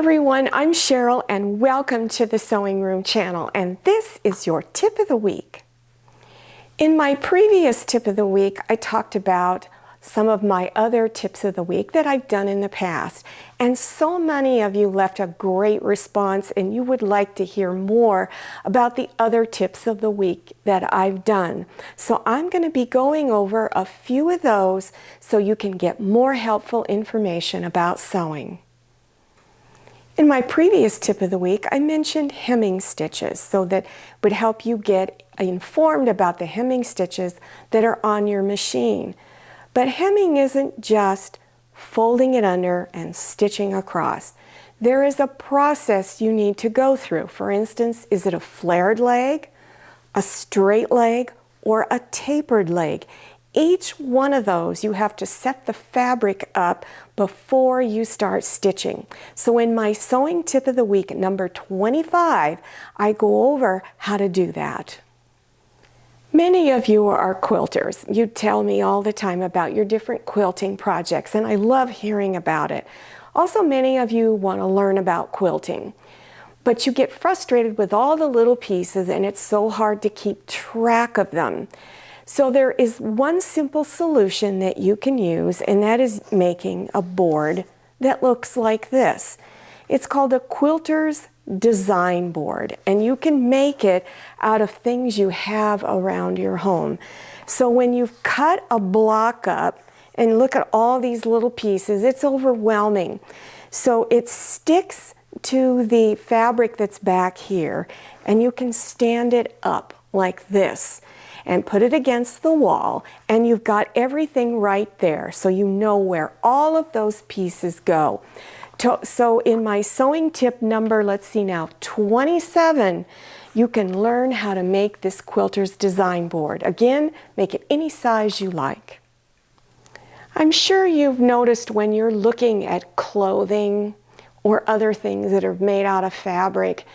everyone, I'm Cheryl and welcome to the Sewing Room channel, and this is your tip of the week. In my previous tip of the week, I talked about some of my other tips of the week that I've done in the past, and so many of you left a great response and you would like to hear more about the other tips of the week that I've done. So I'm going to be going over a few of those so you can get more helpful information about sewing. In my previous tip of the week, I mentioned hemming stitches, so that would help you get informed about the hemming stitches that are on your machine. But hemming isn't just folding it under and stitching across. There is a process you need to go through. For instance, is it a flared leg, a straight leg, or a tapered leg? Each one of those, you have to set the fabric up before you start stitching. So in my sewing tip of the week, number 25, I go over how to do that. Many of you are quilters. You tell me all the time about your different quilting projects, and I love hearing about it. Also, many of you want to learn about quilting, but you get frustrated with all the little pieces and it's so hard to keep track of them. So there is one simple solution that you can use, and that is making a board that looks like this. It's called a quilter's design board, and you can make it out of things you have around your home. So when you've cut a block up and look at all these little pieces, it's overwhelming. So it sticks to the fabric that's back here, and you can stand it up like this and put it against the wall, and you've got everything right there, so you know where all of those pieces go. So in my sewing tip number, let's see now, 27, you can learn how to make this quilter's design board. Again, make it any size you like. I'm sure you've noticed when you're looking at clothing or other things that are made out of fabric,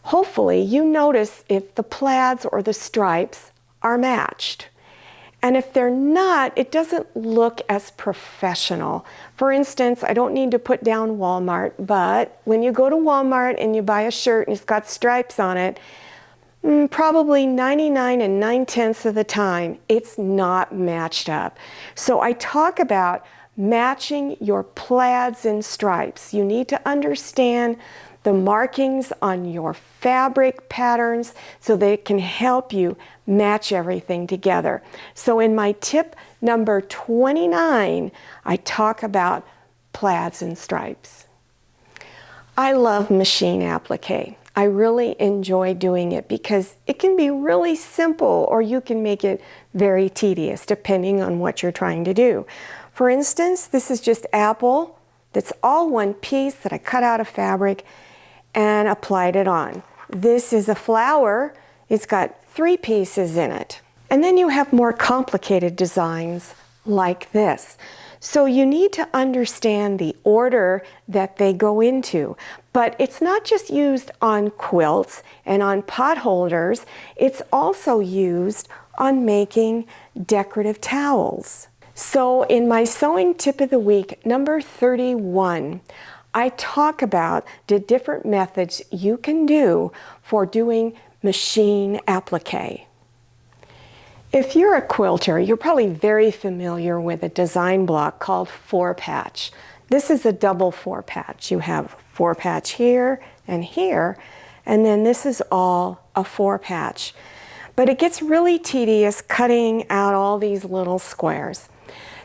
hopefully you notice if the plaids or the stripes are matched. And if they're not, it doesn't look as professional. For instance, I don't need to put down Walmart, but when you go to Walmart and you buy a shirt and it's got stripes on it, probably 99 9/10 of the time, it's not matched up. So I talk about matching your plaids and stripes. You need to understand the markings on your fabric patterns so they can help you match everything together. So in my tip number 29, I talk about plaids and stripes. I love machine applique. I really enjoy doing it because it can be really simple, or you can make it very tedious depending on what you're trying to do. For instance, this is just apple that's all one piece that I cut out of fabric and applied it on. This is a flower. It's got 3 pieces in it. And then you have more complicated designs like this. So you need to understand the order that they go into. But it's not just used on quilts and on pot holders, it's also used on making decorative towels. So in my sewing tip of the week, number 31, I talk about the different methods you can do for doing machine applique. If you're a quilter, you're probably very familiar with a design block called 4-patch. This is a double 4-patch. You have 4-patch here, and then this is all a 4-patch. But it gets really tedious cutting out all these little squares.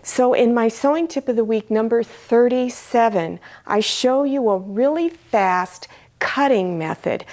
So in my sewing tip of the week, number 37, I show you a really fast cutting method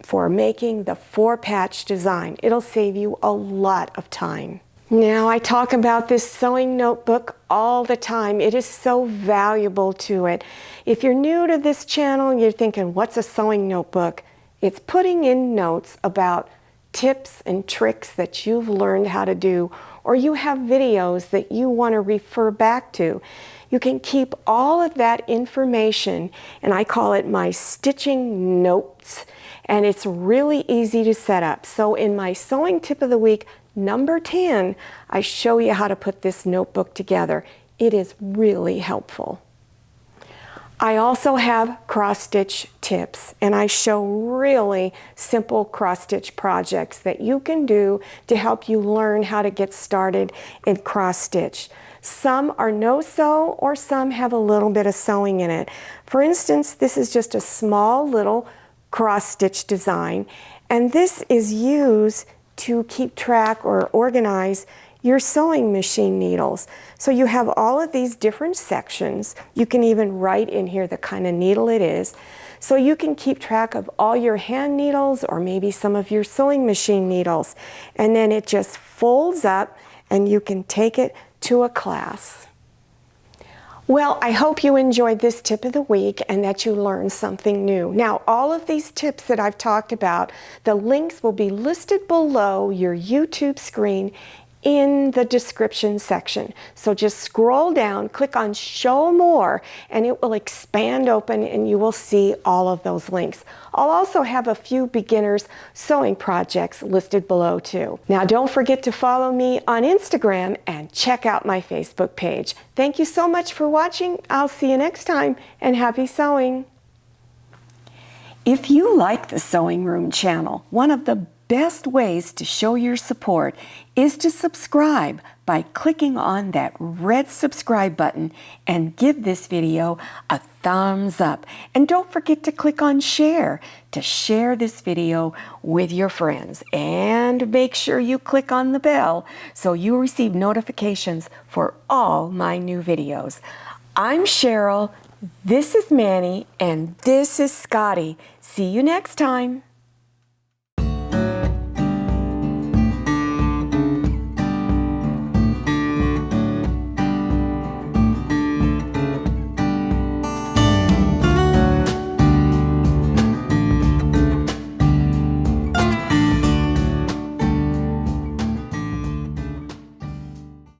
for making the 4-patch design. It'll save you a lot of time. Now, I talk about this sewing notebook all the time. It is so valuable to it. If you're new to this channel and you're thinking, what's a sewing notebook? It's putting in notes about tips and tricks that you've learned how to do, or you have videos that you want to refer back to. You can keep all of that information, and I call it my stitching notes, and it's really easy to set up. So in my sewing tip of the week, number 10, I show you how to put this notebook together. It is really helpful. I also have cross-stitch tips, and I show really simple cross-stitch projects that you can do to help you learn how to get started in cross-stitch. Some are no-sew, or some have a little bit of sewing in it. For instance, this is just a small little cross-stitch design, and this is used to keep track or organize your sewing machine needles. So you have all of these different sections. You can even write in here the kind of needle it is. So you can keep track of all your hand needles or maybe some of your sewing machine needles. And then it just folds up and you can take it to a class. Well, I hope you enjoyed this tip of the week and that you learned something new. Now, all of these tips that I've talked about, the links will be listed below your YouTube screen in the description section. So just scroll down, click on Show More, and it will expand open and you will see all of those links. I'll also have a few beginners sewing projects listed below too. Now don't forget to follow me on Instagram and check out my Facebook page. Thank you so much for watching. I'll see you next time, and happy sewing. If you like the Sewing Room channel, one of the best ways to show your support is to subscribe by clicking on that red subscribe button and give this video a thumbs up. And don't forget to click on share to share this video with your friends. And make sure you click on the bell so you receive notifications for all my new videos. I'm Cheryl, this is Manny, and this is Scotty. See you next time.